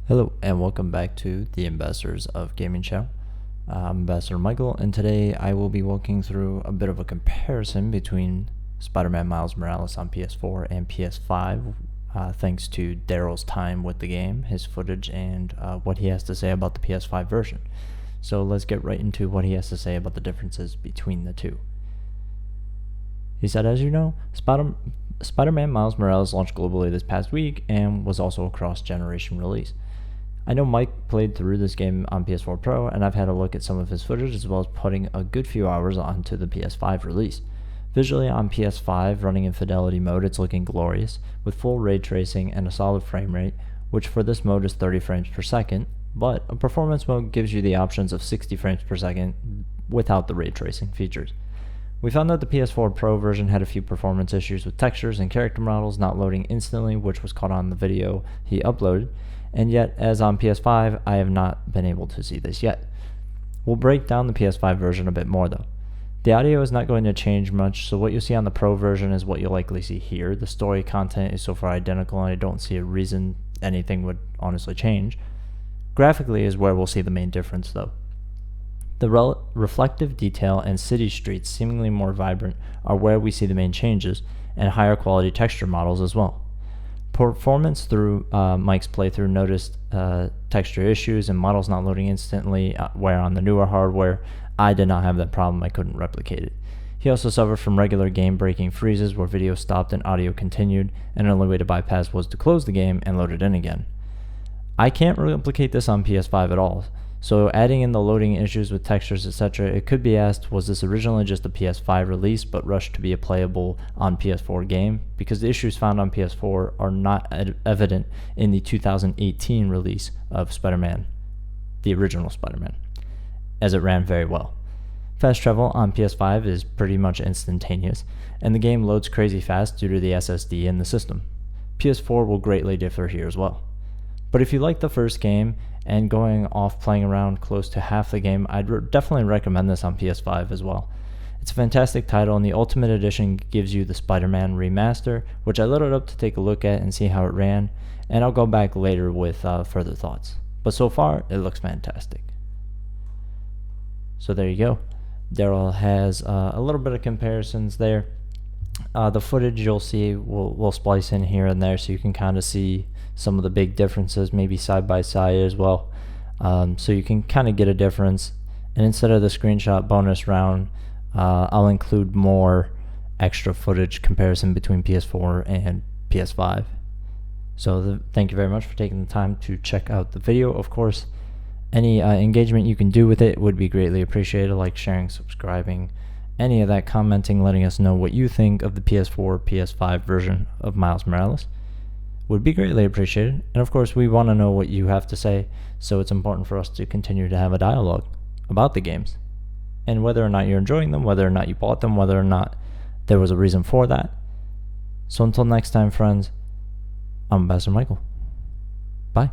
Hello and welcome back to the Ambassadors of Gaming channel. I'm Ambassador Michael, and today I will be walking through a bit of a comparison between Spider-Man Miles Morales on PS4 and PS5, thanks to Darrell's time with the game, his footage, and what he has to say about the PS5 version. So let's get right into what he has to say about the differences between the two. He said, as you know, Spider-Man Miles Morales launched globally this past week and was also a cross-generation release. I know Mike played through this game on PS4 Pro, and I've had a look at some of his footage as well as putting a good few hours onto the PS5 release. Visually on PS5, running in fidelity mode, it's looking glorious, with full ray tracing and a solid frame rate, which for this mode is 30 frames per second, but a performance mode gives you the options of 60 frames per second without the ray tracing features. We found that the PS4 Pro version had a few performance issues with textures and character models not loading instantly, which was caught on the video he uploaded, and yet, as on PS5, I have not been able to see this yet. We'll break down the PS5 version a bit more though. The audio is not going to change much, so what you'll see on the Pro version is what you'll likely see here. The story content is so far identical, and I don't see a reason anything would honestly change. Graphically is where we'll see the main difference though. The reflective detail and city streets, seemingly more vibrant, are where we see the main changes, and higher quality texture models as well. Performance through Mike's playthrough noticed texture issues and models not loading instantly, where on the newer hardware, I did not have that problem. I couldn't replicate it. He also suffered from regular game-breaking freezes where video stopped and audio continued, and the only way to bypass was to close the game and load it in again. I can't replicate this on PS5 at all, so adding in the loading issues with textures, etc., it could be asked, was this originally just a PS5 release but rushed to be a playable on PS4 game? Because the issues found on PS4 are not evident in the 2018 release of Spider-Man, the original Spider-Man, as it ran very well. Fast travel on PS5 is pretty much instantaneous, and the game loads crazy fast due to the SSD in the system. PS4 will greatly differ here as well. But if you like the first game and going off playing around close to half the game, I'd definitely recommend this on PS5 as well. It's a fantastic title, and the Ultimate Edition gives you the Spider-Man remaster, which I loaded up to take a look at and see how it ran, and I'll go back later with further thoughts. But so far, it looks fantastic. So there you go. Darrell has a little bit of comparisons there. The footage you'll see we'll splice in here and there so you can kind of see some of the big differences, maybe side by side as well, so you can kind of get a difference. And instead of the screenshot bonus round, I'll include more extra footage comparison between PS4 and PS5. So thank you very much for taking the time to check out the video. Of course, any engagement you can do with it would be greatly appreciated, like sharing, subscribing, any of that, commenting, letting us know what you think of the PS4, PS5 version of Miles Morales would be greatly appreciated. And of course, we want to know what you have to say, so it's important for us to continue to have a dialogue about the games and whether or not you're enjoying them, whether or not you bought them, whether or not there was a reason for that. So until next time, friends, I'm Ambassador Michael. Bye.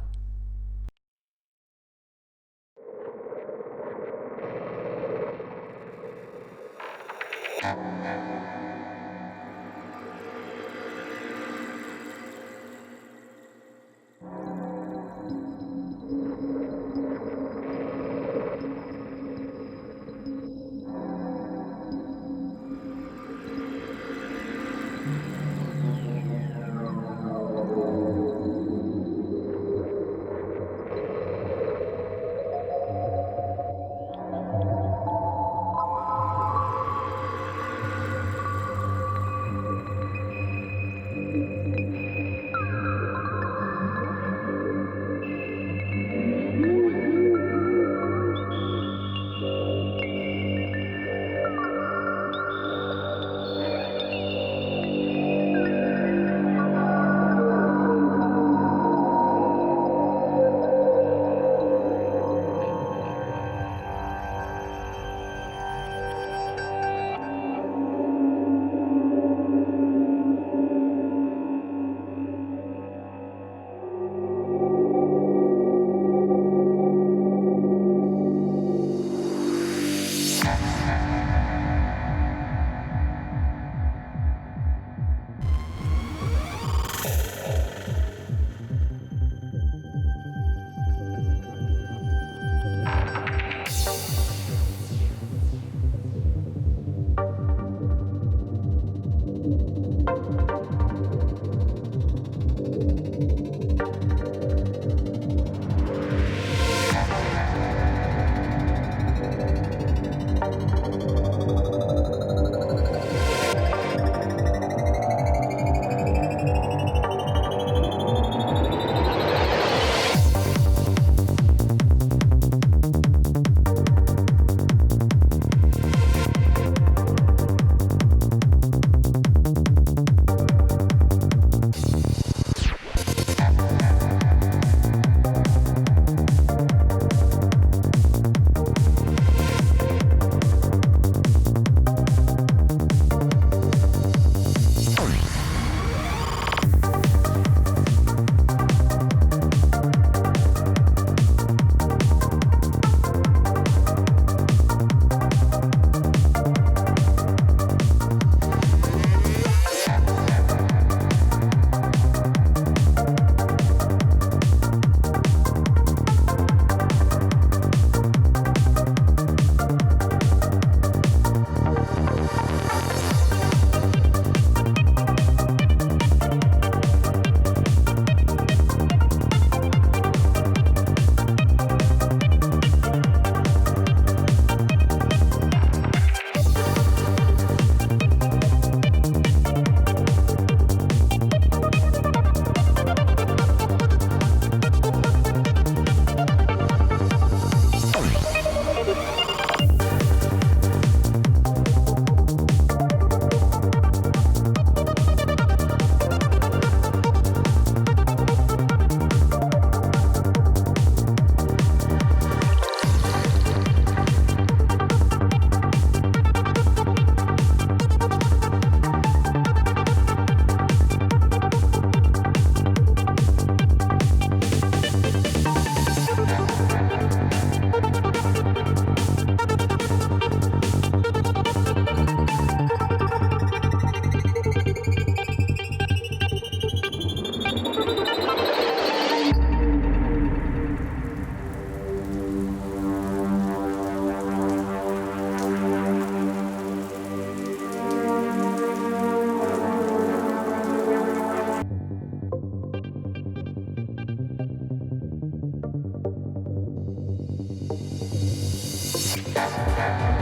Peace.